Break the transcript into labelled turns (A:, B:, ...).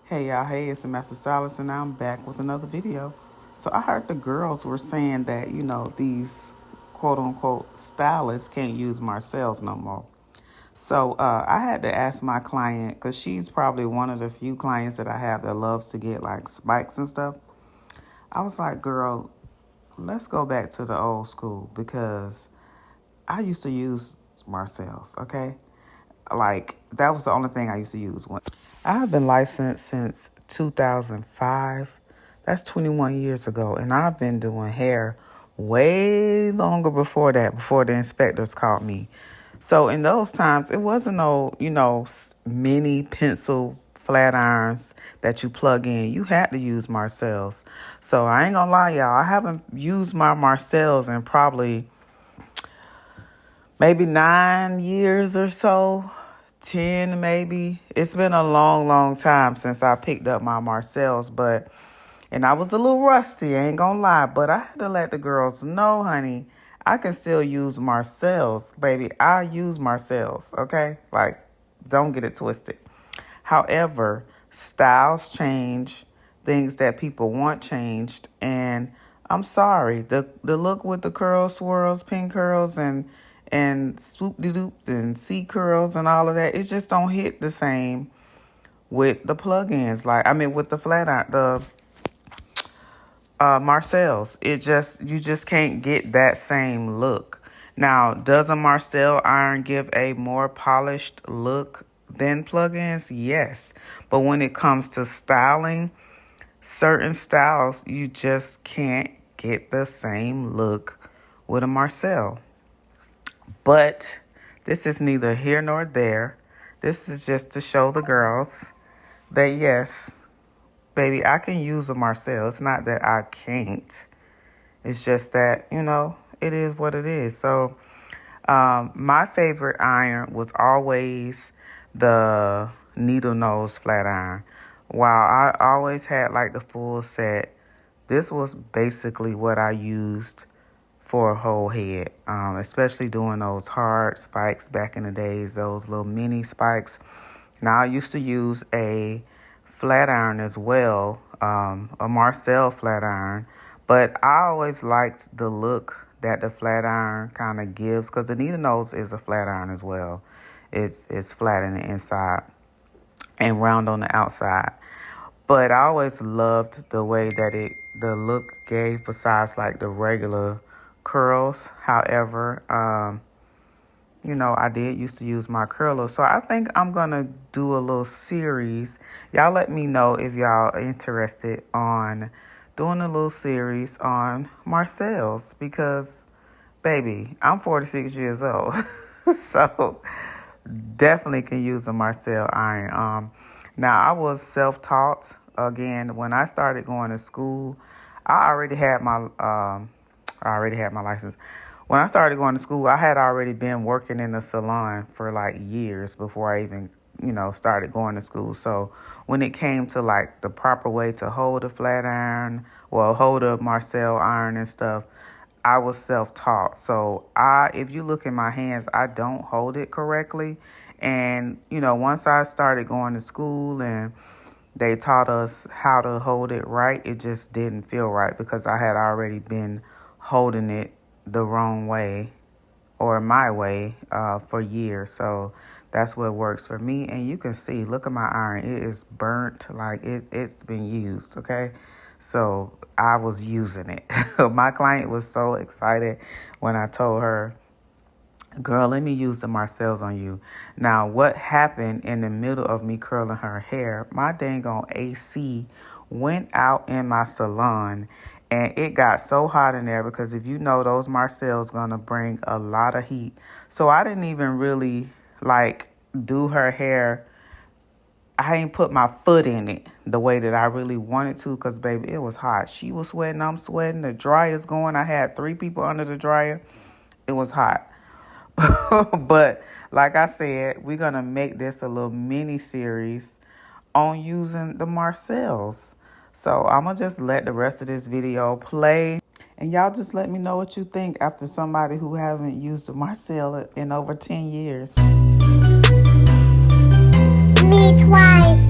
A: Hey y'all, hey, it's the Master Stylist and I'm back with another video. So I heard the girls were saying that, these quote unquote stylists can't use Marcel's no more. So I had to ask my client, because she's probably one of the few clients that I have that loves to get like spikes and stuff. I was like, girl, let's go back to the old school, because I used to use Marcel's, okay? Like, that was the only thing I used to use. I have been licensed since 2005. That's 21 years ago. And I've been doing hair way longer before that, before the inspectors caught me. So in those times, it wasn't no, mini pencil flat irons that you plug in. You had to use Marcel's. So I ain't gonna lie, y'all. I haven't used my Marcel's in probably maybe 9 years or so. 10 maybe. It's been a long, long time since I picked up my Marcel's, and I was a little rusty, I ain't gonna lie, but I had to let the girls know, honey, I can still use Marcel's, baby. I use Marcel's, okay? Like, don't get it twisted. However, styles change, things that people want changed, and I'm sorry, the look with the curls, swirls, pin curls, and swoop-de-doop and C curls and all of that, it just don't hit the same with the plug-ins. With the flat iron, the Marcel's. You just can't get that same look. Now, does a Marcel iron give a more polished look than plug-ins? Yes. But when it comes to styling, certain styles, you just can't get the same look with a Marcel. But this is neither here nor there. This is just to show the girls that, yes, baby, I can use a Marcel. It's not that I can't. It's just that, it is what it is. So my favorite iron was always the needle nose flat iron. While I always had like the full set, this was basically what I used for a whole head, especially doing those hard spikes back in the days, those little mini spikes. Now, I used to use a flat iron as well, a Marcel flat iron, but I always liked the look that the flat iron kind of gives, because the needle nose is a flat iron as well. It's flat in the inside and round on the outside. But I always loved the way that the look gave, besides like the regular curls. However, I did used to use my curler. So I think I'm going to do a little series. Y'all let me know if y'all are interested on doing a little series on Marcel's, because, baby, I'm 46 years old. So definitely can use a Marcel iron. Now, I was self-taught. Again, when I started going to school, I already had my license. When I started going to school, I had already been working in the salon for like years before I even, started going to school. So when it came to like the proper way to hold a flat iron, hold a Marcel iron and stuff, I was self-taught. So if you look in my hands, I don't hold it correctly. And, once I started going to school and they taught us how to hold it right, it just didn't feel right, because I had already been holding it the wrong way, or my way, for years. So that's what works for me. And you can see, look at my iron. It is burnt, like it's been used, okay? So I was using it. My client was so excited when I told her, girl, let me use the Marcel's on you. Now, what happened in the middle of me curling her hair, my dang on AC went out in my salon, and it got so hot in there, because if you know, those Marcel's going to bring a lot of heat. So I didn't even really, do her hair. I ain't put my foot in it the way that I really wanted to, because, baby, it was hot. She was sweating, I'm sweating, the dryer's going. I had 3 people under the dryer. It was hot. But like I said, we're going to make this a little mini series on using the Marcel's. So I'm going to just let the rest of this video play. And y'all just let me know what you think after somebody who haven't used the Marcel in over 10 years.
B: Me twice.